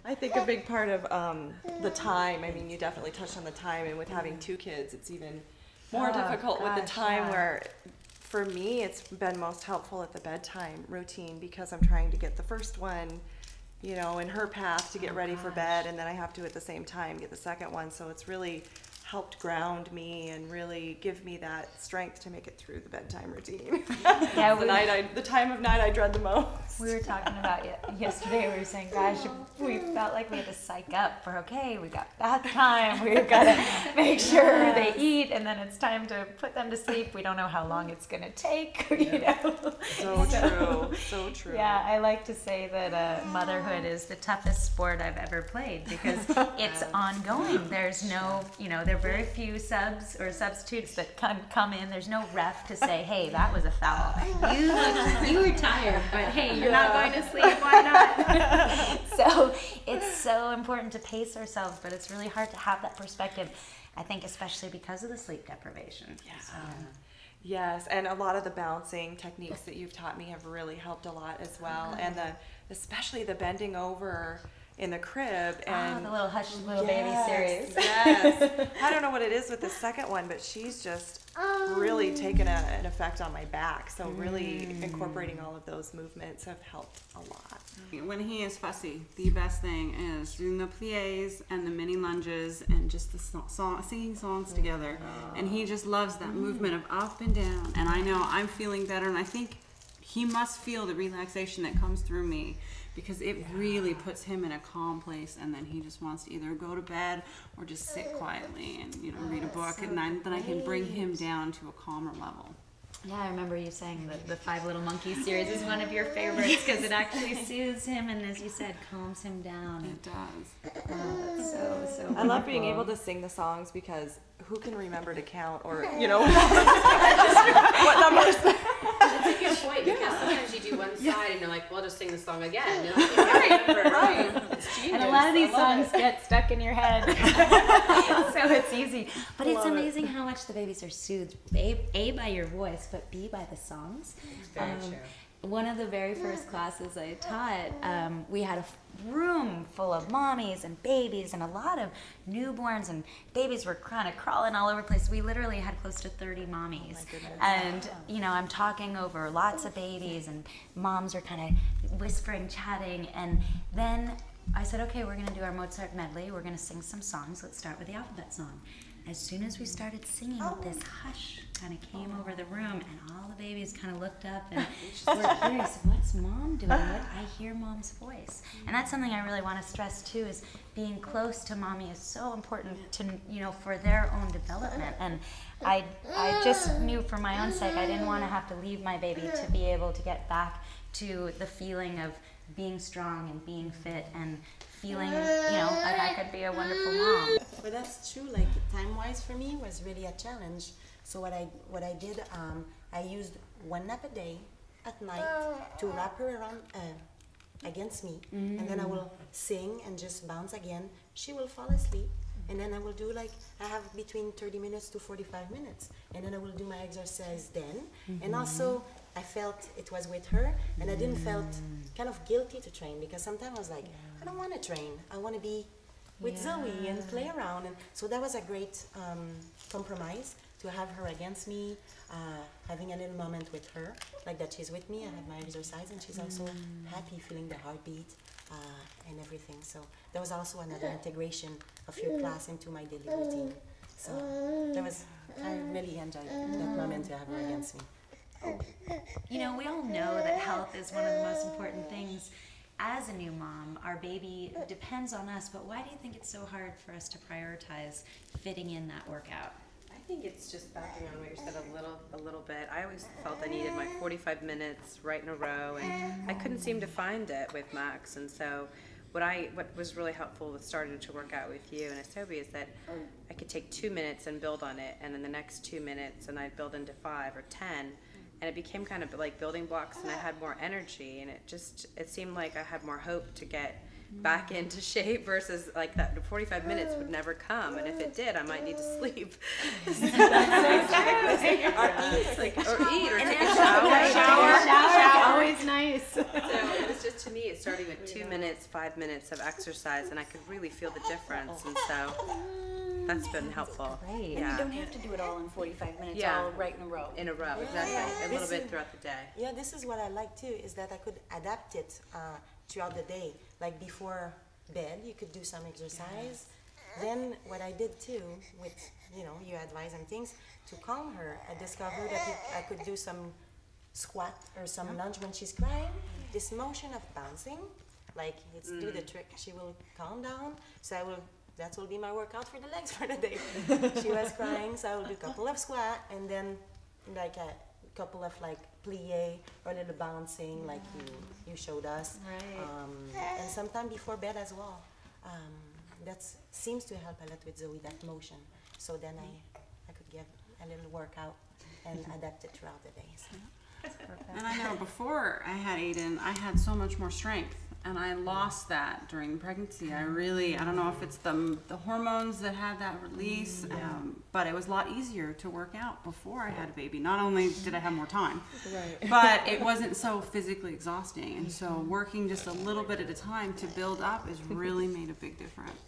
I think a big part of the time, I mean, you definitely touched on the time, and with having 2 kids, it's even more difficult with the time where, for me, it's been most helpful at the bedtime routine because I'm trying to get the first one, you know, in her path to get ready for bed, and then I have to at the same time get the second one, so it's really helped ground me and really give me that strength to make it through the bedtime routine. Yeah, the time of night I dread the most. We were talking about it yesterday. We were saying, gosh, we felt like we had to psych up for, okay, we got bath time, we've got to make sure they eat, and then it's time to put them to sleep. We don't know how long it's going to take, you know. So true. Yeah, I like to say that motherhood is the toughest sport I've ever played because it's ongoing. There's no, you know, there are very few subs or substitutes that come in. There's no ref to say, hey, that was a foul. You were tired, but hey, you're not going to sleep, why not? So it's so important to pace ourselves, but it's really hard to have that perspective, I think, especially because of the sleep deprivation. Yeah. Yes, and a lot of the balancing techniques that you've taught me have really helped a lot as well, and especially the bending over in the crib and the little hush little baby series. Yes. I don't know what it is with the second one, but she's just really taken an effect on my back. So really incorporating all of those movements have helped a lot. When he is fussy, the best thing is doing the plies and the mini lunges and just the singing songs together. And he just loves that movement of up and down. And I know I'm feeling better, and I think he must feel the relaxation that comes through me, because it really puts him in a calm place, and then he just wants to either go to bed or just sit quietly and, you know, read a book, and then I can bring him down to a calmer level. Yeah, I remember you saying that the 5 Little Monkeys series is one of your favorites because it actually soothes him and, as you said, calms him down. It does. Oh, that's so I love being able to sing the songs because who can remember to count or, you know, what numbers? It's a good point because sometimes you do one side and you're like, well, I'll just sing the song again. And you're like, I remember, right? It's genius. And a lot of these songs get stuck in your head, so it's easy. But it's amazing how much the babies are soothed, A, by your voice, but B, by the songs. Very true. One of the very first classes I taught, we had a room full of mommies and babies and a lot of newborns, and babies were kind of crawling all over the place. We literally had close to 30 mommies. And, you know, I'm talking over lots of babies, and moms are kind of whispering, chatting, and then I said, okay, we're going to do our Mozart medley. We're going to sing some songs. Let's start with the alphabet song. As soon as we started singing, this hush kind of came over the room, and all the babies kind of looked up and were curious, what's mom doing? I hear mom's voice. And that's something I really want to stress too, is being close to mommy is so important to, you know, for their own development. And I just knew for my own sake, I didn't want to have to leave my baby to be able to get back to the feeling of being strong and being fit and feeling, you know, like I could be a wonderful mom. But that's true, like time-wise for me was really a challenge. So what I did, I used 1 nap a day at night to wrap her around against me, and then I will sing and just bounce again. She will fall asleep, and then I will do like, I have between 30 minutes to 45 minutes, and then I will do my exercise then. And also I felt it was with her, and I didn't felt kind of guilty to train, because sometimes I was like, I don't want to train, I want to be with Zoe and play around. And so that was a great compromise, to have her against me, having a little moment with her, like that she's with me, I have my exercise, and she's also happy, feeling the heartbeat and everything. So that was also another integration of your class into my daily routine. So that was, I really enjoyed that moment to have her against me. You know, we all know that health is one of the most important things. As a new mom, our baby depends on us, but why do you think it's so hard for us to prioritize fitting in that workout? I think it's just backing on what you said a little bit. I always felt I needed my 45 minutes right in a row, and I couldn't seem to find it with Max. And so what was really helpful with starting to work out with you and Asobi is that I could take 2 minutes and build on it, and then the next 2 minutes, and I'd build into 5 or 10. And it became kind of like building blocks, and I had more energy, and it seemed like I had more hope to get back into shape versus like that 45 minutes would never come, and if it did, I might need to sleep. Or eat or take a shower. Always nice. So it was just to me, it started with 2 minutes, 5 minutes of exercise, and I could really feel the difference. And so that's been helpful. Great. Yeah. And you don't have to do it all in 45 minutes, Yeah. all right in a row. In a row, exactly. A little bit throughout the day. Yeah, this is what I like too, is that I could adapt it throughout the day. Like before bed, you could do some exercise. Then what I did too, with your advice and things, to calm her, I discovered that I could do some squat or some lunge when she's crying. This motion of bouncing, like it's do the trick. She will calm down. So that will be my workout for the legs for the day. She was crying, so I will do a couple of squat and then like a couple of like plie or a little bouncing like you showed us. Right. And sometime before bed as well. That seems to help a lot with Zoe, that motion. So then I could give a little workout and adapt it throughout the days. And I know before I had Aiden, I had so much more strength, and I lost that during the pregnancy. I don't know if it's the hormones that had that release, but it was a lot easier to work out before I had a baby. Not only did I have more time, but it wasn't so physically exhausting. And so working just a little bit at a time to build up has really made a big difference.